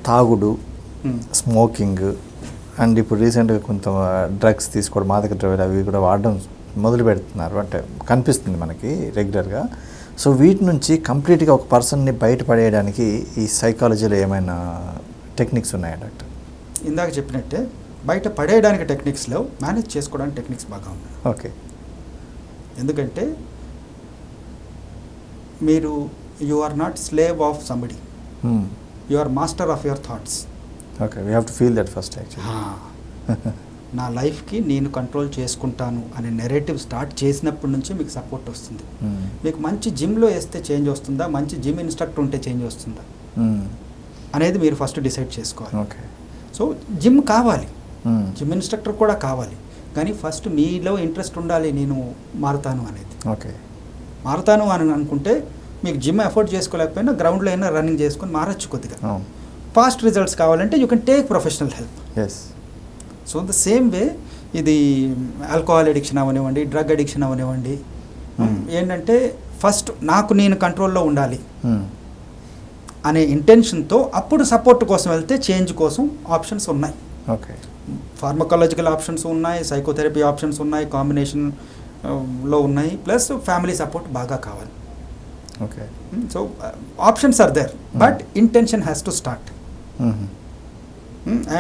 తాగుడు, smoking and ఇప్పుడు రీసెంట్గా కొంత డ్రగ్స్ తీసుకోవడం, మాదక ద్రవ్యాలు అవి కూడా వాడడం మొదలు పెడుతున్నారు, అంటే కనిపిస్తుంది మనకి రెగ్యులర్గా. సో వీటి నుంచి కంప్లీట్గా ఒక పర్సన్ని బయటపడేయడానికి ఈ సైకాలజీలో ఏమైనా టెక్నిక్స్ ఉన్నాయా డాక్టర్? ఇందాక చెప్పినట్టే బయట పడేయడానికి టెక్నిక్స్లో మేనేజ్ చేసుకోవడానికి టెక్నిక్స్ బాగా ఉన్నాయి. ఓకే. ఎందుకంటే మీరు you are not slave of somebody, you are master of your thoughts. Okay, we have to feel that first actually. నా లైఫ్కి నేను కంట్రోల్ చేసుకుంటాను అనే నెరేటివ్ స్టార్ట్ చేసినప్పటి నుంచి మీకు సపోర్ట్ వస్తుంది. మీకు మంచి జిమ్లో వేస్తే చేంజ్ వస్తుందా, మంచి జిమ్ ఇన్స్ట్రక్టర్ ఉంటే చేంజ్ వస్తుందా అనేది మీరు ఫస్ట్ డిసైడ్ చేసుకోవాలి. ఓకే. సో జిమ్ కావాలి, జిమ్ ఇన్స్ట్రక్టర్ కూడా కావాలి, కానీ ఫస్ట్ మీలో ఇంట్రెస్ట్ ఉండాలి నేను మారుతాను అనేది. ఓకే. మారుతాను అని అనుకుంటే మీకు జిమ్ ఎఫోర్డ్ చేసుకోలేకపోయినా గ్రౌండ్లో అయినా రన్నింగ్ చేసుకొని మారచ్చు కొద్దిగా. ఫాస్ట్ రిజల్ట్స్ కావాలంటే you can take professional help. Yes. So the same way ఇది ఆల్కహాల్ అడిక్షన్ అవనివ్వండి, డ్రగ్ అడిక్షన్ అవనివ్వండి, ఏంటంటే ఫస్ట్ నాకు నేను కంట్రోల్లో ఉండాలి అనే ఇంటెన్షన్తో అప్పుడు సపోర్ట్ కోసం వెళ్తే చేంజ్ కోసం ఆప్షన్స్ ఉన్నాయి. ఓకే. ఫార్మకాలజికల్ ఆప్షన్స్ ఉన్నాయి, సైకోథెరపీ ఆప్షన్స్ ఉన్నాయి, కాంబినేషన్లో ఉన్నాయి, ప్లస్ ఫ్యామిలీ సపోర్ట్ బాగా కావాలి. Okay. So options are there, but intention has to start.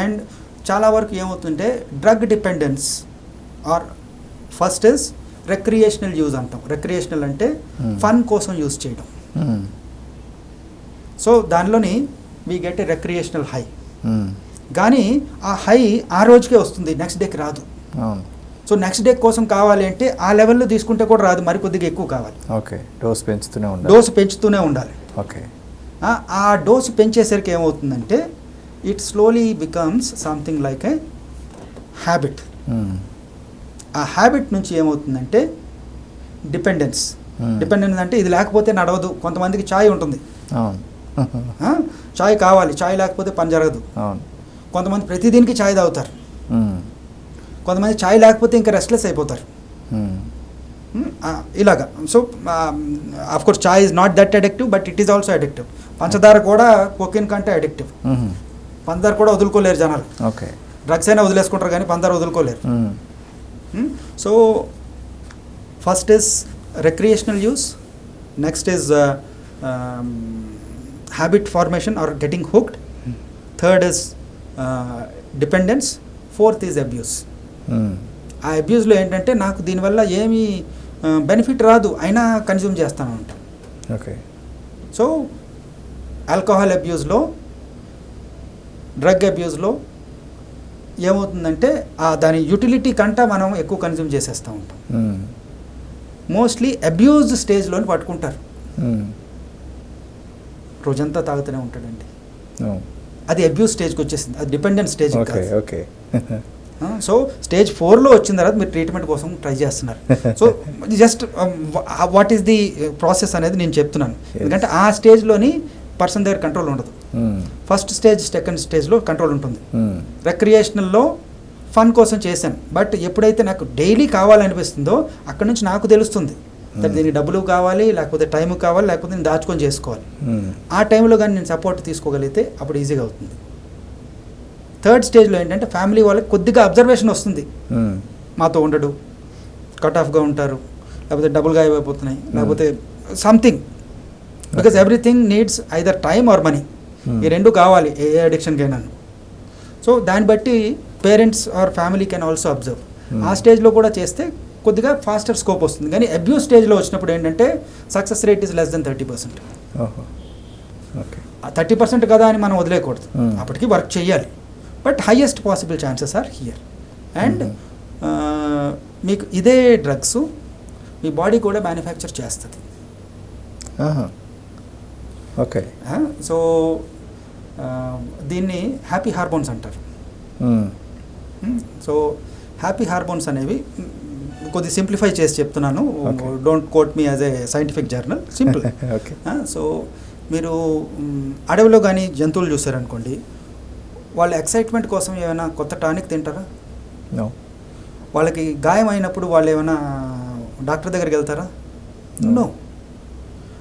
And చాలా వరకు ఏమవుతుంటే drug dependence or first is recreational use అంటాం. రిక్రియేషనల్ అంటే ఫన్ కోసం యూజ్ చేయడం. సో దానిలోని we get a recreational high, కానీ ఆ హై ఆ రోజుకే వస్తుంది, నెక్స్ట్ డేకి రాదు. సో నెక్స్ట్ డే కోసం కావాలి అంటే ఆ లెవెల్లో తీసుకుంటే కూడా రాదు, మరి కొద్దిగా ఎక్కువ కావాలి. ఓకే. డోస్ పెంచుతూనే ఉండాలి. ఓకే. ఆ డోసు పెంచేసరికి ఏమవుతుందంటే it slowly becomes something like a habit. ఆ హ్యాబిట్ నుంచి ఏమవుతుందంటే డిపెండెన్స్ అంటే ఇది లేకపోతే నడవదు. కొంతమందికి ఛాయ్ ఉంటుంది, ఛాయ్ కావాలి, ఛాయ్ లేకపోతే పని జరగదు. కొంతమంది ప్రతిదీనికి ఛాయ్ తాగుతారు, కొంతమంది ఛాయ్ లేకపోతే ఇంకా రెస్ట్లెస్ అయిపోతారు. ఇలాగా. So of course chai is not that addictive, but it is also addictive. పంచదార కూడా కొకిన్ కంటే అడిక్టివ్. పంచదార కూడా వదులుకోలేరు జనాలు. ఓకే. డ్రగ్స్ అయినా వదిలేసుకుంటారు కానీ పంచదార వదులుకోలేరు. So first is recreational use, next is habit formation or getting hooked, third is dependence, fourth is abuse. ఆ అబ్యూస్లో ఏంటంటే నాకు దీనివల్ల ఏమీ బెనిఫిట్ రాదు అయినా కన్జ్యూమ్ చేస్తాను అంట. ఓకే. సో ఆల్కహాల్ అబ్యూస్లో, డ్రగ్ అబ్యూస్లో ఏమవుతుందంటే దాని యూటిలిటీ కంటే మనం ఎక్కువ కన్జ్యూమ్ చేసేస్తూ ఉంటాం. మోస్ట్లీ అబ్యూజ్ స్టేజ్లోని పట్టుకుంటారు, రోజంతా తాగుతూనే ఉంటాడండి, అది అబ్యూజ్ స్టేజ్కి వచ్చేసింది, అది dependent stage. Okay. So stage 4లో వచ్చిన తర్వాత మీరు ట్రీట్మెంట్ కోసం ట్రై చేస్తున్నారు. So just what is the process అనేది నేను చెప్తున్నాను, ఎందుకంటే ఆ స్టేజ్లోని పర్సన్ దగ్గర కంట్రోల్ ఉండదు. ఫస్ట్ స్టేజ్, సెకండ్ స్టేజ్లో కంట్రోల్ ఉంటుంది. రిక్రియేషనల్లో ఫన్ కోసం చేశాను, బట్ ఎప్పుడైతే నాకు డైలీ కావాలనిపిస్తుందో అక్కడ నుంచి నాకు తెలుస్తుంది దీనికి డబ్బులు కావాలి, లేకపోతే టైం కావాలి, లేకపోతే నేను దాచుకొని చేసుకోవాలి. ఆ టైంలో కానీ నేను సపోర్ట్ తీసుకోగలిగితే అప్పుడు ఈజీగా అవుతుంది. థర్డ్ స్టేజ్లో ఏంటంటే ఫ్యామిలీ వాళ్ళకి కొద్దిగా అబ్జర్వేషన్ వస్తుంది, మాతో ఉండడు, కట్ ఆఫ్గా ఉంటారు, లేకపోతే డబ్బులుగా అయిపోతున్నాయి, లేకపోతే something, because everything needs either time or money. ఈ రెండు కావాలి ఏ అడిక్షన్కైనా. సో దాన్ని బట్టి parents or family can also observe. ఆ స్టేజ్లో కూడా చేస్తే కొద్దిగా ఫాస్టర్ స్కోప్ వస్తుంది. కానీ అబ్యూస్ స్టేజ్లో వచ్చినప్పుడు ఏంటంటే success rate is less than 30%. Okay. 30% కదా అని మనం వదిలేయకూడదు, అప్పటికి వర్క్ చేయాలి. But highest possible chances are here. And మీకు ఇదే డ్రగ్స్ మీ బాడీ కూడా మ్యానుఫ్యాక్చర్ చేస్తుంది. ఓకే. సో దీన్ని హ్యాపీ హార్మోన్స్ అంటారు. సో హ్యాపీ హార్మోన్స్ అనేవి కొద్ది సింప్లిఫై చేసి చెప్తున్నాను, don't quote me as a scientific journal, simple. So మీరు అడవిలో కానీ జంతువులు చూసారనుకోండి, వాళ్ళు ఎక్సైట్మెంట్ కోసం ఏమైనా కొత్త టానిక్ తింటారా? వాళ్ళకి గాయం అయినప్పుడు వాళ్ళు ఏమైనా డాక్టర్ దగ్గరికి వెళ్తారా? నో.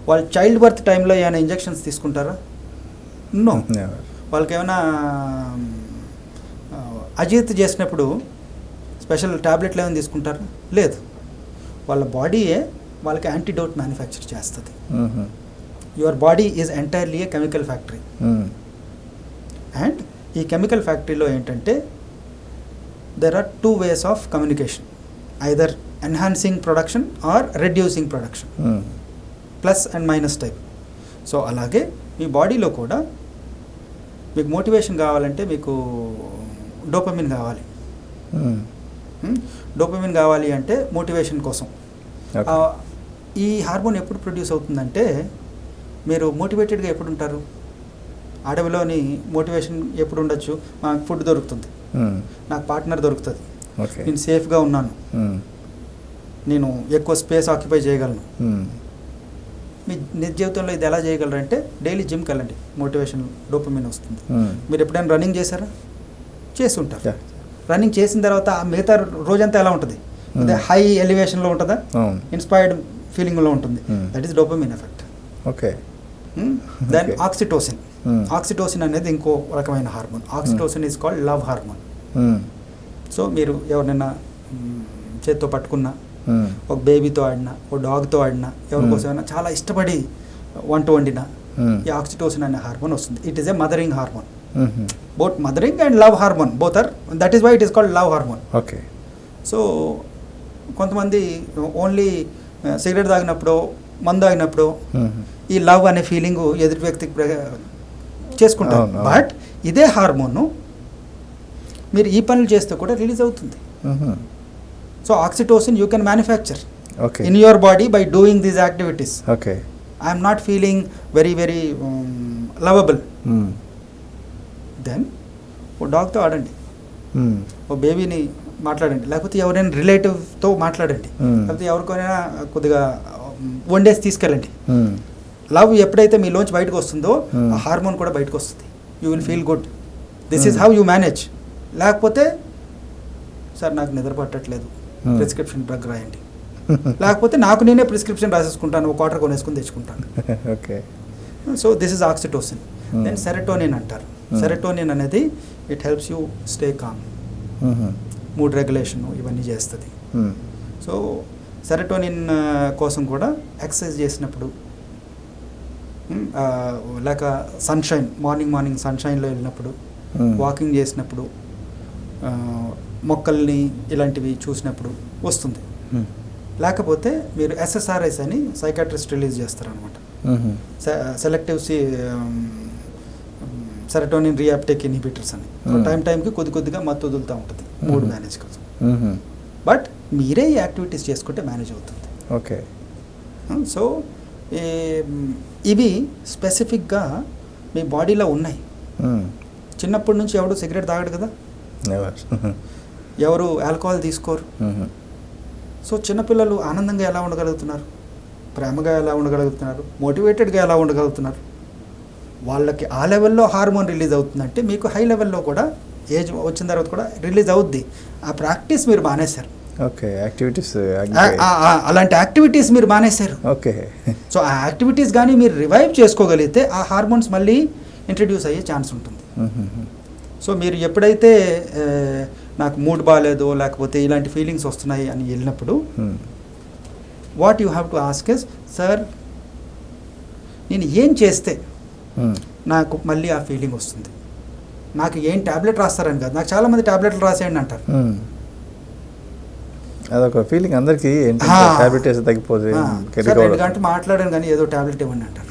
వాళ్ళు చైల్డ్ బర్త్ టైంలో ఏమైనా ఇంజెక్షన్స్ తీసుకుంటారా? నో. వాళ్ళకి ఏమైనా అజీర్తి చేసినప్పుడు స్పెషల్ ట్యాబ్లెట్లు ఏమైనా తీసుకుంటారు? లేదు. వాళ్ళ బాడీయే వాళ్ళకి యాంటీడోట్ మ్యానుఫ్యాక్చర్ చేస్తుంది. Your body is entirely A chemical factory. And ఈ కెమికల్ ఫ్యాక్టరీలో ఏంటంటే there are two ways of communication, either enhancing production or reducing production, plus and minus type. So అలాగే మీ బాడీలో కూడా మీకు మోటివేషన్ కావాలంటే మీకు డోపమిన్ కావాలి. డోపమిన్ కావాలి అంటే మోటివేషన్ కోసం. ఈ హార్మోన్ ఎప్పుడు ప్రొడ్యూస్ అవుతుందంటే మీరు మోటివేటెడ్గా ఎప్పుడు ఉంటారు? అడవిలోని మోటివేషన్ ఎప్పుడు ఉండొచ్చు? నాకు ఫుడ్ దొరుకుతుంది, నాకు పార్ట్నర్ దొరుకుతుంది, నేను సేఫ్గా ఉన్నాను, నేను ఎక్కువ స్పేస్ ఆక్యుపై చేయగలను. మీ నిజ జీవితంలో ఇది ఎలా చేయగలరంటే డైలీ జిమ్కి వెళ్ళండి, మోటివేషన్ డోపమిన్ వస్తుంది. మీరు ఎప్పుడైనా రన్నింగ్ చేశారా? చేసి ఉంటారు. రన్నింగ్ చేసిన తర్వాత ఆ మిగతా రోజంతా ఎలా ఉంటుంది? హై ఎలివేషన్లో ఉంటుందా? ఇన్స్పైర్డ్ ఫీలింగ్లో ఉంటుంది. That is dopamine effect. Okay. Then oxytocin. Oxytocin అనేది ఇంకో రకమైన hormone. Oxytocin is called love hormone. So మీరు ఎవరినైనా చేత్తో పట్టుకున్నా, ఒక బేబీతో ఆడినా, ఒక డాగ్తో ఆడినా, ఎవరికోసమైనా చాలా ఇష్టపడి వంట వండినా ఈ ఆక్సిటోసిన్ అనే హార్మోన్ వస్తుంది. It is a mothering hormone. Both mothering and love hormone both are, that is why it is called love hormone. Okay. So కొంతమంది ఓన్లీ సిగరెట్ తాగినప్పుడు, మందు తాగినప్పుడు ఈ లవ్ అనే ఫీలింగ్ ఎదుటి వ్యక్తికి చేసుకుంటారు. బట్ ఇదే హార్మోన్ మీరు ఈ పనులు చేస్తే కూడా రిలీజ్ అవుతుంది. So oxytocin you can manufacture in your body by doing these activities. Okay. I'm not feeling very very lovable. Then ఓ డాగ్తో ఆడండి, ఓ బేబీని మాట్లాడండి, లేకపోతే ఎవరైనా రిలేటివ్తో మాట్లాడండి, లేకపోతే ఎవరికైనా కొద్దిగా వండేసి తీసుకెళ్ళండి. లవ్ ఎప్పుడైతే మీలోంచి బయటకు వస్తుందో ఆ హార్మోన్ కూడా బయటకు వస్తుంది. You will feel good. This is how you manage. లేకపోతే సార్ నాకు నిద్ర పట్టట్లేదు, ప్రిస్క్రిప్షన్ డ్రగ్ రాయండి. లేకపోతే నాకు నేనే ప్రిస్క్రిప్షన్ రాసేసుకుంటాను, ఒక క్వార్టర్ కొనేసుకుని తెచ్చుకుంటాను. Okay. So this is oxytocin. Then serotonin అంటారు. సెరటోనిన్ అనేది it helps you stay calm, mood regulation ఇవన్నీ చేస్తుంది. సో సెరటోనిన్ కోసం కూడా ఎక్సర్సైజ్ చేసినప్పుడు, లేక సన్షైన్, మార్నింగ్ సన్షైన్లో వెళ్ళినప్పుడు, వాకింగ్ చేసినప్పుడు, మొక్కల్ని ఇలాంటివి చూసినప్పుడు వస్తుంది. లేకపోతే మీరు SSRIs అని సైకాట్రిస్ట్ రిలీజ్ చేస్తారనమాట. సెలెక్టివ్ సెరటోనిన్ రీఅప్టేక్ ఇన్హిబిటర్స్ అని. టైంకి కొద్దిగా మత్తు వదులుతూ ఉంటుంది మూడ్ మేనేజ్ కోసం. బట్ మీరే ఈ యాక్టివిటీస్ చేసుకుంటే మేనేజ్ అవుతుంది. ఓకే. సో ఇవి స్పెసిఫిక్గా మీ బాడీలో ఉన్నాయి. చిన్నప్పటి నుంచి ఎవడు సిగరెట్ తాగడు కదా, ఎవరు ఆల్కహాల్ తీసుకోరు. సో చిన్నపిల్లలు ఆనందంగా ఎలా ఉండగలుగుతున్నారు, ప్రేమగా ఎలా ఉండగలుగుతున్నారు, మోటివేటెడ్గా ఎలా ఉండగలుగుతున్నారు? వాళ్ళకి ఆ లెవెల్లో హార్మోన్ రిలీజ్ అవుతుందంటే మీకు హై లెవెల్లో కూడా ఏజ్ వచ్చిన తర్వాత కూడా రిలీజ్ అవుద్ది. ఆ ప్రాక్టీస్ మీరు మానేశారు. ఓకే. యాక్టివిటీస్, అలాంటి యాక్టివిటీస్ మీరు మానేశారు. ఓకే. సో ఆ యాక్టివిటీస్ కానీ మీరు రివైవ్ చేసుకోగలిగితే ఆ హార్మోన్స్ మళ్ళీ ఇంట్రడ్యూస్ అయ్యే ఛాన్స్ ఉంటుంది. సో మీరు ఎప్పుడైతే నాకు మూడ్ బాగాలేదు, లేకపోతే ఇలాంటి ఫీలింగ్స్ వస్తున్నాయి అని వెళ్ళినప్పుడు what you have to ask is, sir నేను ఏం చేస్తే నాకు మళ్ళీ ఆ ఫీలింగ్ వస్తుంది? నాకు ఏం ట్యాబ్లెట్ రాస్తారని కాదు, నాకు చాలామంది ట్యాబ్లెట్లు రాసేయండి అంటారు. అదొక ఫీలింగ్ అందరికీ, ట్యాబ్లెట్ వేస్తే తగ్గిపోతే 2 గంటలు మాట్లాడాను కానీ ఏదో ట్యాబ్లెట్ ఇవ్వండి అంటారు.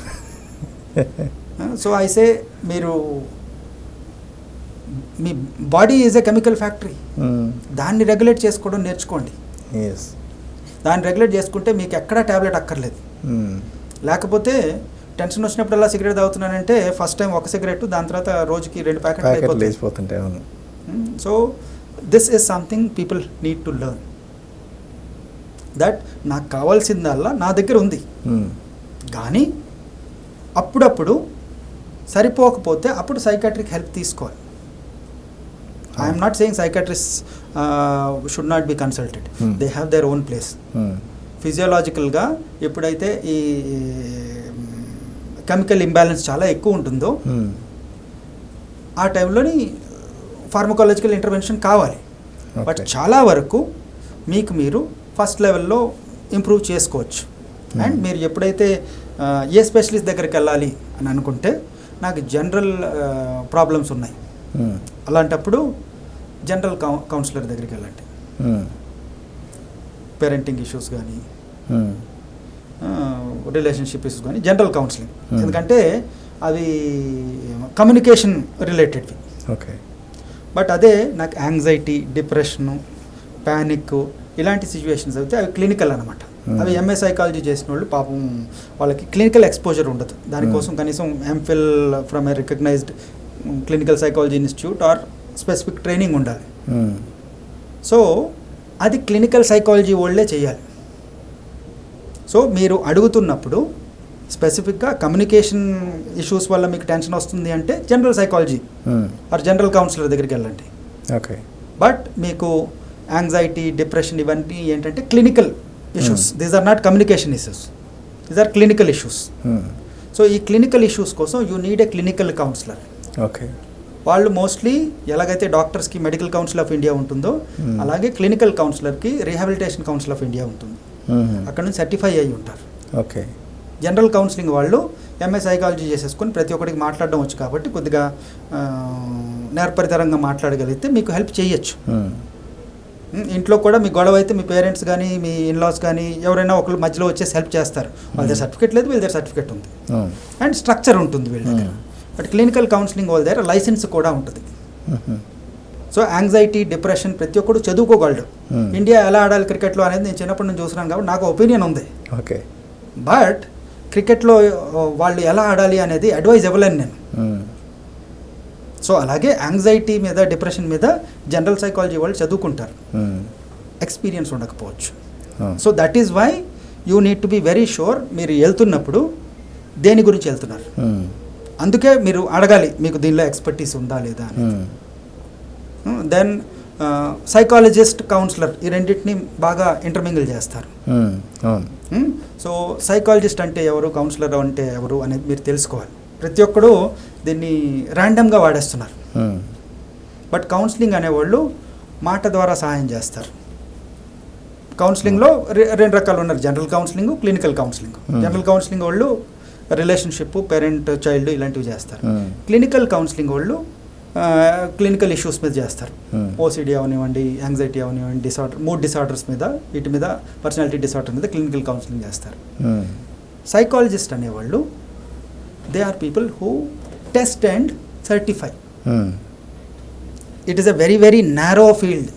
సో అయితే మీరు మీ body is a chemical factory. దాన్ని రెగ్యులేట్ చేసుకోవడం నేర్చుకోండి. దాన్ని రెగ్యులేట్ చేసుకుంటే మీకు ఎక్కడా ట్యాబ్లెట్ అక్కర్లేదు. లేకపోతే టెన్షన్ వచ్చినప్పుడల్లా సిగరెట్ తాగుతున్నానంటే ఫస్ట్ టైం ఒక సిగరెట్, దాని తర్వాత రోజుకి 2 ప్యాకెట్లు అయిపోతుంటాయి. So this is something people need to learn. That నాకు కావాల్సిందల్లా నా దగ్గర ఉంది, కానీ అప్పుడప్పుడు సరిపోకపోతే అప్పుడు సైకాట్రిక్ హెల్ప్ తీసుకోవాలి. I'm not saying psychiatrist should not be consulted. They have their own place. ఫిజియోలాజికల్గా ఎప్పుడైతే ఈ కెమికల్ ఇంబ్యాలెన్స్ చాలా ఎక్కువ ఉంటుందో ఆ టైంలోని ఫార్మకాలజికల్ ఇంటర్వెన్షన్ కావాలి. But Okay. చాలా వరకు మీకు మీరు ఫస్ట్ లెవెల్లో ఇంప్రూవ్ చేసుకోవచ్చు. అండ్ మీరు ఎప్పుడైతే ఏ స్పెషలిస్ట్ దగ్గరికి వెళ్ళాలి అని అనుకుంటే నాకు జనరల్ ప్రాబ్లమ్స్ ఉన్నాయి, అలాంటప్పుడు జనరల్ కౌన్సిలర్ దగ్గరికి వెళ్ళండి. పేరెంటింగ్ ఇష్యూస్ కానీ రిలేషన్షిప్ ఇష్యూస్ కానీ జనరల్ కౌన్సిలింగ్, ఎందుకంటే అవి కమ్యూనికేషన్ రిలేటెడ్వి. ఓకే. బట్ అదే నాకు యాంగ్జైటీ, డిప్రెషను, ప్యానిక్ ఇలాంటి సిచ్యువేషన్స్ అయితే అవి క్లినికల్ అనమాట. అవి ఎంఏ సైకాలజీ చేసిన వాళ్ళు పాపం వాళ్ళకి క్లినికల్ ఎక్స్పోజర్ ఉండదు. దానికోసం కనీసం MPhil from a recognised clinical psychology institute or specific training ఉండాలి. సో అది క్లినికల్ సైకాలజీ వాళ్ళే చేయాలి. సో మీరు అడుగుతున్నప్పుడు స్పెసిఫిక్గా కమ్యూనికేషన్ ఇష్యూస్ వల్ల మీకు టెన్షన్ వస్తుంది అంటే general psychology or general counsellor దగ్గరికి వెళ్ళండి. ఓకే. బట్ మీకు యాంగ్జైటీ, డిప్రెషన్ ఇవన్నీ ఏంటంటే clinical issues. These are not communication issues, these are clinical issues. So ఈ క్లినికల్ ఇష్యూస్ కోసం you need a clinical counsellor. Okay. వాళ్ళు మోస్ట్లీ ఎలాగైతే డాక్టర్స్కి మెడికల్ కౌన్సిల్ ఆఫ్ ఇండియా ఉంటుందో అలాగే క్లినికల్ కౌన్సిలర్కి రీహాబిలిటేషన్ కౌన్సిల్ ఆఫ్ ఇండియా ఉంటుంది. అక్కడ నుంచి సర్టిఫై అయ్యి ఉంటారు. ఓకే. జనరల్ కౌన్సిలింగ్ వాళ్ళు ఎంఏ సైకాలజీ చేసేసుకొని ప్రతి ఒక్కరికి మాట్లాడడం వచ్చు కాబట్టి కొద్దిగా నేర్పరితరంగా మాట్లాడగలిగితే మీకు హెల్ప్ చేయొచ్చు. ఇంట్లో కూడా మీ గొడవ అయితే మీ పేరెంట్స్ కానీ మీ ఇన్లాస్ కానీ ఎవరైనా ఒకరు మధ్యలో వచ్చేసి హెల్ప్ చేస్తారు. వాళ్ళ దగ్గర సర్టిఫికేట్ లేదు, వీళ్ళ దగ్గర సర్టిఫికేట్ ఉంది అండ్ స్ట్రక్చర్ ఉంటుంది వీళ్ళ దగ్గర. బట్ క్లినికల్ కౌన్సిలింగ్ వాళ్ళ దగ్గర లైసెన్స్ కూడా ఉంటుంది. సో యాంగ్జైటీ, డిప్రెషన్ ప్రతి ఒక్కరు చదువుకోగలడు. ఇండియా ఎలా ఆడాలి క్రికెట్లో అనేది నేను చిన్నప్పటి నుంచి చూస్తున్నాను కాబట్టి నాకు ఒపీనియన్ ఉంది. ఓకే. బట్ క్రికెట్లో వాళ్ళు ఎలా ఆడాలి అనేది అడ్వైజ్ ఇవ్వలేను నేను. సో అలాగే యాంగ్జైటీ మీద, డిప్రెషన్ మీద జనరల్ సైకాలజీ వాళ్ళు చదువుకుంటారు, ఎక్స్పీరియన్స్ ఉండకపోవచ్చు. So that is why you need to be very sure మీరు వెళ్తున్నప్పుడు దేని గురించి వెళ్తున్నారు. అందుకే మీరు అడగాలి మీకు దీనిలో ఎక్స్పర్టీస్ ఉందా లేదా అని. దెన్ సైకాలజిస్ట్, కౌన్సిలర్ ఈ రెండింటిని బాగా ఇంటర్మింగిల్ చేస్తారు. సో సైకాలజిస్ట్ అంటే ఎవరు, కౌన్సిలర్ అంటే ఎవరు అనేది మీరు తెలుసుకోవాలి. ప్రతి ఒక్కడు దీన్ని ర్యాండమ్గా వాడేస్తున్నారు. బట్ కౌన్సిలింగ్ అనేవాళ్ళు మాట ద్వారా సహాయం చేస్తారు. కౌన్సిలింగ్లో రెండు రకాలు ఉన్నారు, general counselling, clinical counselling. General counselling వాళ్ళు రిలేషన్షిప్, పేరెంట్ చైల్డ్ ఇలాంటివి చేస్తారు. క్లినికల్ కౌన్సిలింగ్ వాళ్ళు క్లినికల్ ఇష్యూస్ మీద చేస్తారు. ఓసిడి అవనివ్వండి, యాంగ్జైటీ అవనివ్వండి, మూడ్ డిసార్డర్స్ మీద, వీటి మీద, పర్సనాలిటీ డిసార్డర్ మీద క్లినికల్ కౌన్సిలింగ్ చేస్తారు. సైకాలజిస్ట్ అనేవాళ్ళు they are people who test and certify. It is a very very narrow field.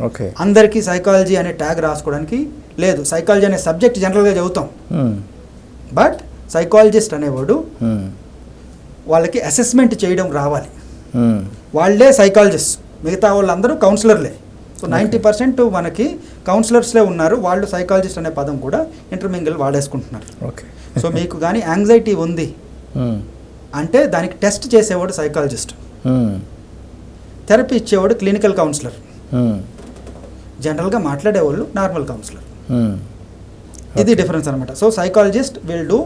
Okay. అందరికీ సైకాలజీ అనే ట్యాగ్ రాసుకోవడానికి లేదు. సైకాలజీ అనే సబ్జెక్ట్ జనరల్గా చదువుతాం. బట్ సైకాలజిస్ట్ అనేవాడు వాళ్ళకి అసెస్మెంట్ చేయడం రావాలి. వాళ్ళే సైకాలజిస్ట్, మిగతా వాళ్ళందరూ కౌన్సిలర్లే. సో 90% మనకి కౌన్సిలర్స్లే ఉన్నారు. వాళ్ళు సైకాలజిస్ట్ అనే పదం కూడా ఇంటర్మింగిల్ వాడేసుకుంటున్నారు. ఓకే. సో మీకు కానీ యాంగ్జైటీ ఉంది అంటే దానికి టెస్ట్ చేసేవాడు సైకాలజిస్ట్, థెరపీ ఇచ్చేవాడు క్లినికల్ కౌన్సిలర్, జనరల్గా మాట్లాడేవాళ్ళు నార్మల్ కౌన్సిలర్. ఇది డిఫరెన్స్ అనమాట. సో సైకాలజిస్ట్ విల్ డూ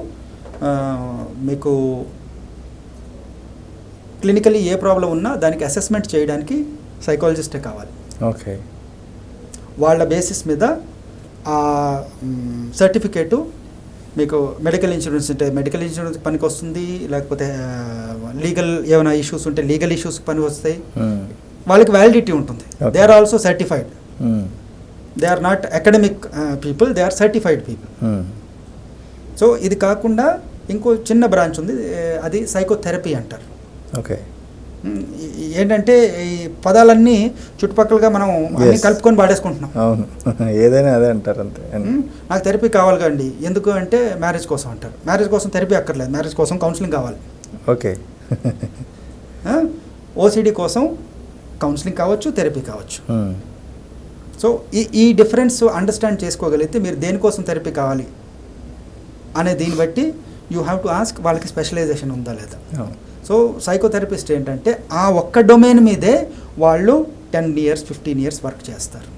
మీకు క్లినికలీ ఏ ప్రాబ్లం ఉన్నా దానికి అసెస్మెంట్ చేయడానికి సైకాలజిస్టే కావాలి. ఓకే. వాళ్ళ బేసిస్ మీద ఆ సర్టిఫికేటు మీకు మెడికల్ ఇన్సూరెన్స్ ఉంటే మెడికల్ ఇన్సూరెన్స్ పనికి వస్తుంది, లేకపోతే లీగల్ ఏమైనా ఇష్యూస్ ఉంటే లీగల్ ఇష్యూస్ పనికి వస్తాయి. వాళ్ళకి వ్యాలిడిటీ ఉంటుంది. They are also certified. They are not academic people, they are certified people. So ఇది కాకుండా ఇంకో చిన్న బ్రాంచ్ ఉంది, అది సైకోథెరపీ అంటారు. ఓకే. ఏంటంటే ఈ పదాలన్నీ చుట్టుపక్కలగా మనం అన్ని కలుపుకొని పాడేసుకుంటున్నాం. అవును, ఏదైనా అదే అంటారు అంతే. నాకు థెరపీ కావాలి కండి, ఎందుకు అంటే మ్యారేజ్ కోసం అంటారు. మ్యారేజ్ కోసం థెరపీ అక్కర్లేదు, మ్యారేజ్ కోసం కౌన్సిలింగ్ కావాలి. ఓకే. ఓసిడి కోసం కౌన్సిలింగ్ కావచ్చు, థెరపీ కావచ్చు. సో ఈ డిఫరెన్స్ అండర్స్టాండ్ చేసుకోగలిగితే మీరు దేనికోసం థెరపీ కావాలి అనే దీన్ని బట్టి యూ హ్యావ్ టు ఆస్క్ వాళ్ళకి స్పెషలైజేషన్ ఉందా లేదా. సో సైకోథెరపిస్ట్ ఏంటంటే ఆ ఒక్క డొమైన్ మీదే వాళ్ళు 10 years 15 years వర్క్ చేస్తారు.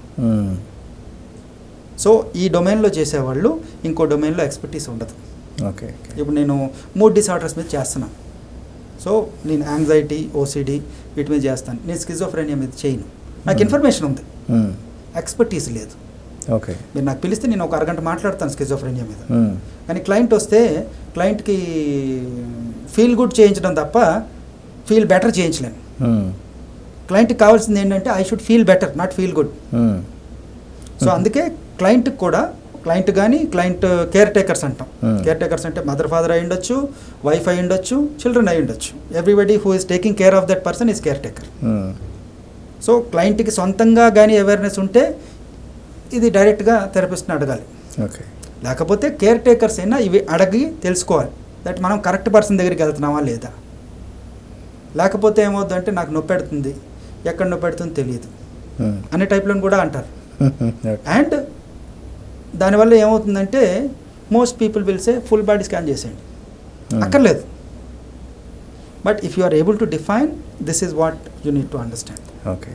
సో ఈ డొమైన్లో చేసేవాళ్ళు ఇంకో డొమైన్లో ఎక్స్పర్టీస్ ఉండదు. ఓకే. ఇప్పుడు నేను మూడ్ డిసార్డర్స్ మీద చేస్తున్నాను. సో నేను యాంగ్జైటీ ఓసిడి వీటి మీద చేస్తాను, నేను స్కిజోఫ్రెనియా మీద చేయను. నాకు ఇన్ఫర్మేషన్ ఉంది, ఎక్స్పర్టీస్ లేదు. ఓకే, మీరు నాకు పిలిస్తే నేను ఒక అరగంట మాట్లాడతాను స్కిజోఫ్రెనియా మీద. కానీ క్లయింట్ వస్తే క్లయింట్కి ఫీల్ గుడ్ చేయించడం తప్ప ఫీల్ బెటర్ చేయించలేను. క్లయింట్కి కావాల్సింది ఏంటంటే I should feel better, not feel good. So అందుకే క్లయింట్కి కూడా, క్లయింట్ కానీ క్లయింట్ కేర్ టేకర్స్ అంటాం. కేర్ టేకర్స్ అంటే మదర్ ఫాదర్ అయి ఉండొచ్చు, వైఫ్ అయి ఉండొచ్చు, చిల్డ్రన్ అయి ఉండొచ్చు. Everybody who is taking care of that person is care taker. So క్లయింట్కి సొంతంగా కానీ అవేర్నెస్ ఉంటే ఇది డైరెక్ట్గా థెరపిస్ట్ని అడగాలి. ఓకే, లేకపోతే కేర్ టేకర్స్ అయినా ఇవి అడిగి తెలుసుకోవాలి దట్ మనం కరెక్ట్ పర్సన్ దగ్గరికి వెళ్తున్నామా లేదా. లేకపోతే ఏమవుతుందంటే నాకు నొప్పి పెడుతుంది, ఎక్కడ నొప్పి పెడుతుందో తెలియదు అనే టైప్లో కూడా అంటారు. అండ్ దానివల్ల ఏమవుతుందంటే most people will say full body scan చేసేయండి, అక్కర్లేదు. But if you are able to define this is what you need to understand. Okay.